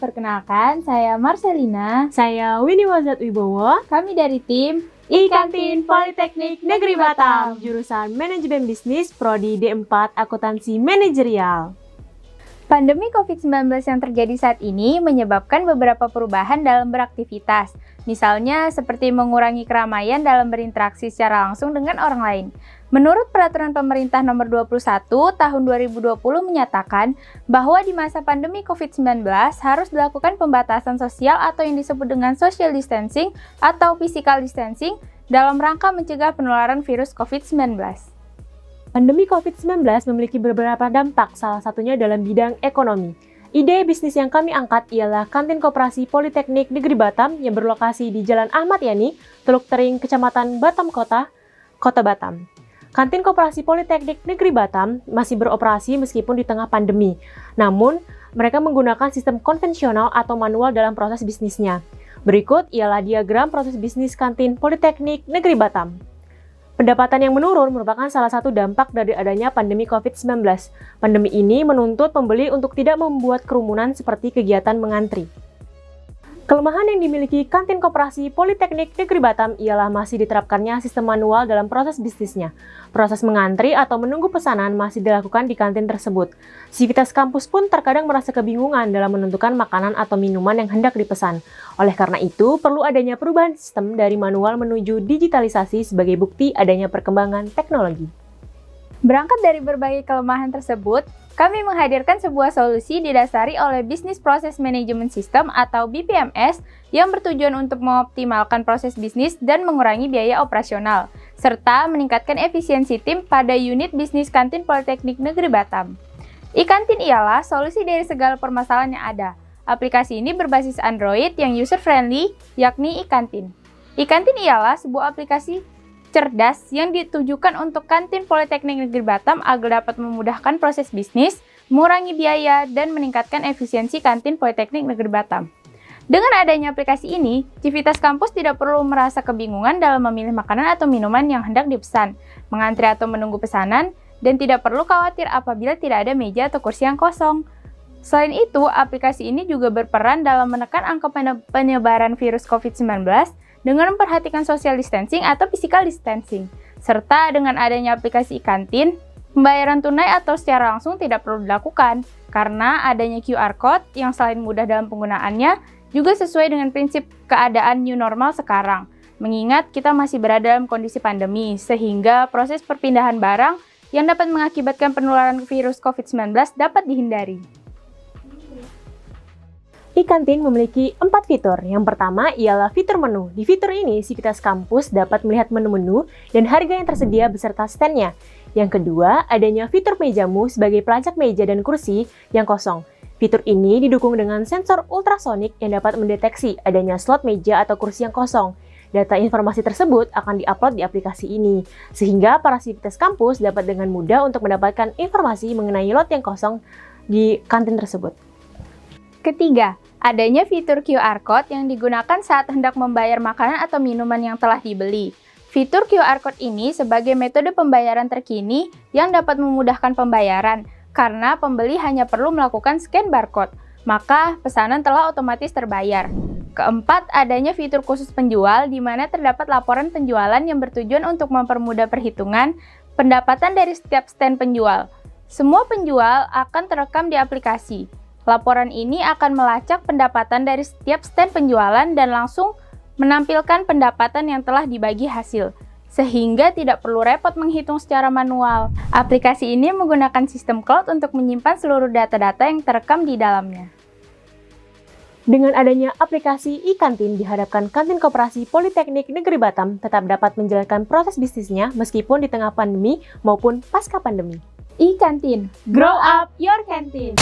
perkenalkan, saya Marcelina. Saya Winnie Wazat Wibowo. Kami dari tim I-Kantin Politeknik Negeri Batam, jurusan Manajemen Bisnis, Prodi D4 Akuntansi Manajerial. Pandemi COVID-19 yang terjadi saat ini menyebabkan beberapa perubahan dalam beraktivitas. Misalnya seperti mengurangi keramaian dalam berinteraksi secara langsung dengan orang lain. Menurut Peraturan Pemerintah Nomor 21 Tahun 2020 menyatakan bahwa di masa pandemi COVID-19 harus dilakukan pembatasan sosial atau yang disebut dengan social distancing atau physical distancing dalam rangka mencegah penularan virus COVID-19. Pandemi COVID-19 memiliki beberapa dampak, salah satunya dalam bidang ekonomi. Ide bisnis yang kami angkat ialah Kantin Koperasi Politeknik Negeri Batam yang berlokasi di Jalan Ahmad Yani, Teluk Tering, Kecamatan Batam Kota, Kota Batam. Kantin Koperasi Politeknik Negeri Batam masih beroperasi meskipun di tengah pandemi. Namun, mereka menggunakan sistem konvensional atau manual dalam proses bisnisnya. Berikut ialah diagram proses bisnis Kantin Politeknik Negeri Batam. Pendapatan yang menurun merupakan salah satu dampak dari adanya pandemi COVID-19. Pandemi ini menuntut pembeli untuk tidak membuat kerumunan seperti kegiatan mengantri. Kelemahan yang dimiliki Kantin Koperasi Politeknik Negeri Batam ialah masih diterapkannya sistem manual dalam proses bisnisnya. Proses mengantri atau menunggu pesanan masih dilakukan di kantin tersebut. Sivitas kampus pun terkadang merasa kebingungan dalam menentukan makanan atau minuman yang hendak dipesan. Oleh karena itu, perlu adanya perubahan sistem dari manual menuju digitalisasi sebagai bukti adanya perkembangan teknologi. Berangkat dari berbagai kelemahan tersebut, kami menghadirkan sebuah solusi didasari oleh Business Process Management System atau BPMS yang bertujuan untuk mengoptimalkan proses bisnis dan mengurangi biaya operasional, serta meningkatkan efisiensi tim pada unit bisnis Kantin Politeknik Negeri Batam. I-Kantin ialah solusi dari segala permasalahan yang ada. Aplikasi ini berbasis Android yang user-friendly, yakni I-Kantin. I-Kantin ialah sebuah aplikasi cerdas yang ditujukan untuk Kantin Politeknik Negeri Batam agar dapat memudahkan proses bisnis, mengurangi biaya, dan meningkatkan efisiensi Kantin Politeknik Negeri Batam. Dengan adanya aplikasi ini, Civitas Kampus tidak perlu merasa kebingungan dalam memilih makanan atau minuman yang hendak dipesan, mengantri atau menunggu pesanan, dan tidak perlu khawatir apabila tidak ada meja atau kursi yang kosong. Selain itu, aplikasi ini juga berperan dalam menekan angka penyebaran virus COVID-19 dengan memperhatikan social distancing atau physical distancing. Serta dengan adanya aplikasi I-Kantin, pembayaran tunai atau secara langsung tidak perlu dilakukan karena adanya QR Code yang selain mudah dalam penggunaannya, juga sesuai dengan prinsip keadaan new normal sekarang. Mengingat kita masih berada dalam kondisi pandemi, sehingga proses perpindahan barang yang dapat mengakibatkan penularan virus COVID-19 dapat dihindari. I-Kantin memiliki 4 fitur. Yang pertama ialah fitur menu. Di fitur ini, Civitas Kampus dapat melihat menu-menu dan harga yang tersedia beserta stand-nya. Yang kedua, adanya fitur mejamu sebagai pelacak meja dan kursi yang kosong. Fitur ini didukung dengan sensor ultrasonik yang dapat mendeteksi adanya slot meja atau kursi yang kosong. Data informasi tersebut akan di-upload di aplikasi ini, sehingga para Civitas Kampus dapat dengan mudah untuk mendapatkan informasi mengenai lot yang kosong di kantin tersebut. Ketiga, adanya fitur QR Code yang digunakan saat hendak membayar makanan atau minuman yang telah dibeli. Fitur QR Code ini sebagai metode pembayaran terkini yang dapat memudahkan pembayaran, karena pembeli hanya perlu melakukan scan barcode, maka pesanan telah otomatis terbayar. Keempat, adanya fitur khusus penjual di mana terdapat laporan penjualan yang bertujuan untuk mempermudah perhitungan pendapatan dari setiap stand penjual. Semua penjual akan terekam di aplikasi. Laporan ini akan melacak pendapatan dari setiap stand penjualan dan langsung menampilkan pendapatan yang telah dibagi hasil, sehingga tidak perlu repot menghitung secara manual. Aplikasi ini menggunakan sistem cloud untuk menyimpan seluruh data-data yang terekam di dalamnya. Dengan adanya aplikasi I-Kantin, diharapkan Kantin Koperasi Politeknik Negeri Batam tetap dapat menjalankan proses bisnisnya meskipun di tengah pandemi maupun pasca pandemi. I-Kantin, Grow up your canteen!